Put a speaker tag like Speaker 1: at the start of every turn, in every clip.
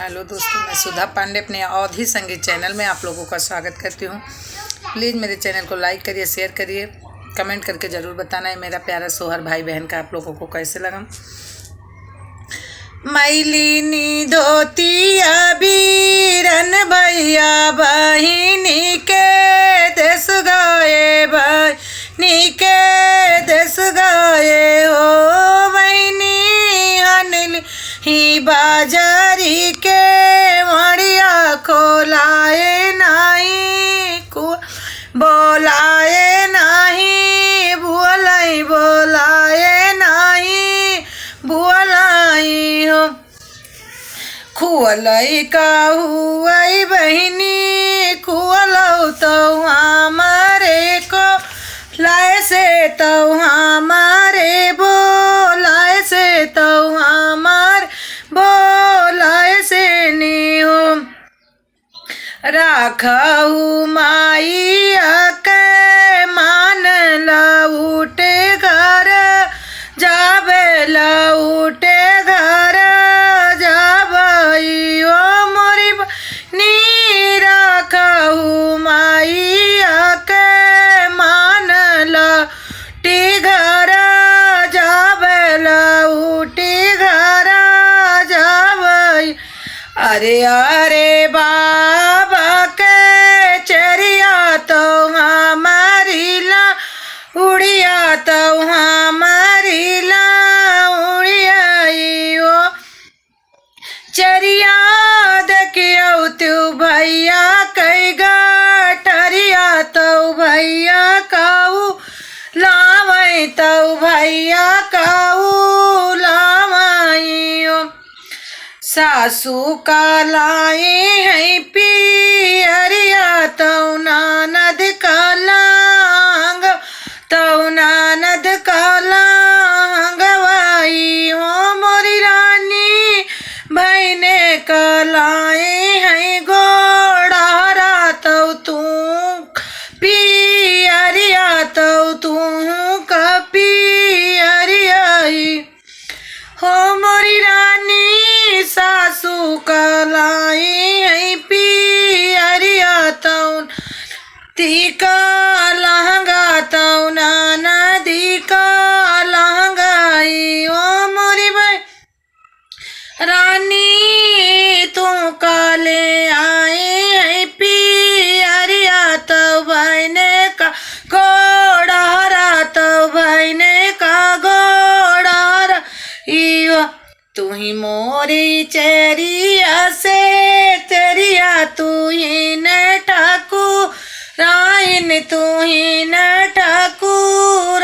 Speaker 1: Hello दोस्तों, मैं सुधा पांडे अपने अवधि संगीत चैनल में आप लोगों का स्वागत करती हूँ। प्लीज़ मेरे चैनल को लाइक करिए, शेयर करिए, कमेंट करके ज़रूर बताना है मेरा प्यारा सोहर भाई बहन का आप लोगों को कैसे लगा। मैलिनी धोतिया बीरन भैया बहिनी के देश गए, बहिनी के देश गए हो बहिनी अनिल ही बाजारी के मड़िया खोलाए नहीं बोलाए नहीं बोलाए नहीं बुलाई हो खुअलई का हुई बहिनी खुअलऊ तो हमारे को लाए से तो हमारे बोलाए से तो हमारे बोलाए से नहीं हो राखऊ माइया के मान लौटे घर जाबे लौटे घर जाबई ओ मोरी नी राखऊ माइया के मान लौटे घर जाबे लौटे घर जाबई अरे अरे बाबा के चरिया तो हमारी ला उड़िया तो हमारी ला उड़िया ओ चरिया देखियो तू भैया कई गठरिया तो भैया काऊ लावई तो भैया काऊ लावई ओ सासू का लाए हैं पियरिया तो ननद का लांग तो ननद का लांगवाई हो मोरी रानी बहने का लाए हैं घोड़ा तो तू पियरिया तो तू का पियरिया हो मोरी रानी सासू का लाई है पियरिया तो टीका लहंगा तो नदी का लहंगाई ओ मोरी भाई रानी तू काले आए है पियरिया तो बहने का घोड़ा तो बहने का घोड़ा इयो तू ही मोरी चेरिया से तेरिया तू ही न ठाकू राइन तू ही न ठाकू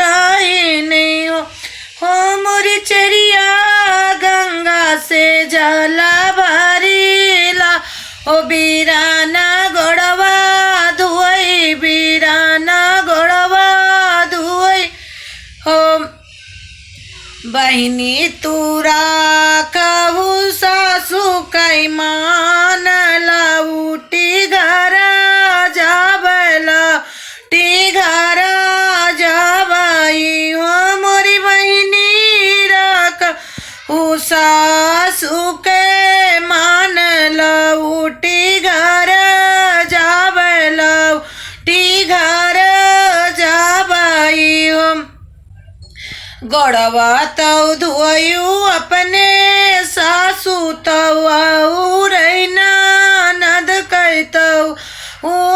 Speaker 1: राइन हो मोरी चेरिया गंगा से जला भरीला ओ बीराना गोड़वा धुई बीराना गोड़वा धुई हो बहिनी तूरा कहू सासू कई मान लौटी घर जाबला टी घर जाबई हो मोरी बहिनी रख उ सासू के मान लौटी घर जाबला टी घर जाबई हो गौड़वा तो धुआयू अपने सासू तो रैना नद कई तो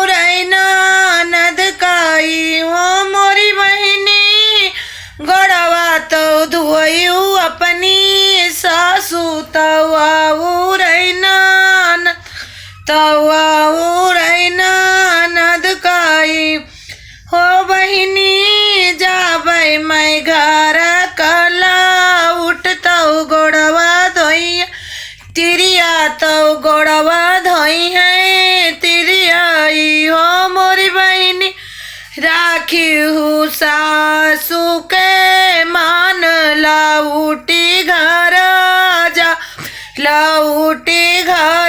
Speaker 1: रैना नद काई हो मोरी बहिनी गौड़वा तो धुआयू अपनी सासू तो रैना तो रैना नद काई हो बहिनी जाबई मैं घर कला उठता गोड़वा धोई तिरिया तो गोड़वा धोई है तिरिया हो मोरी बहिनी राखी हूँ सासू के मान लौटी घर जा लौटी घर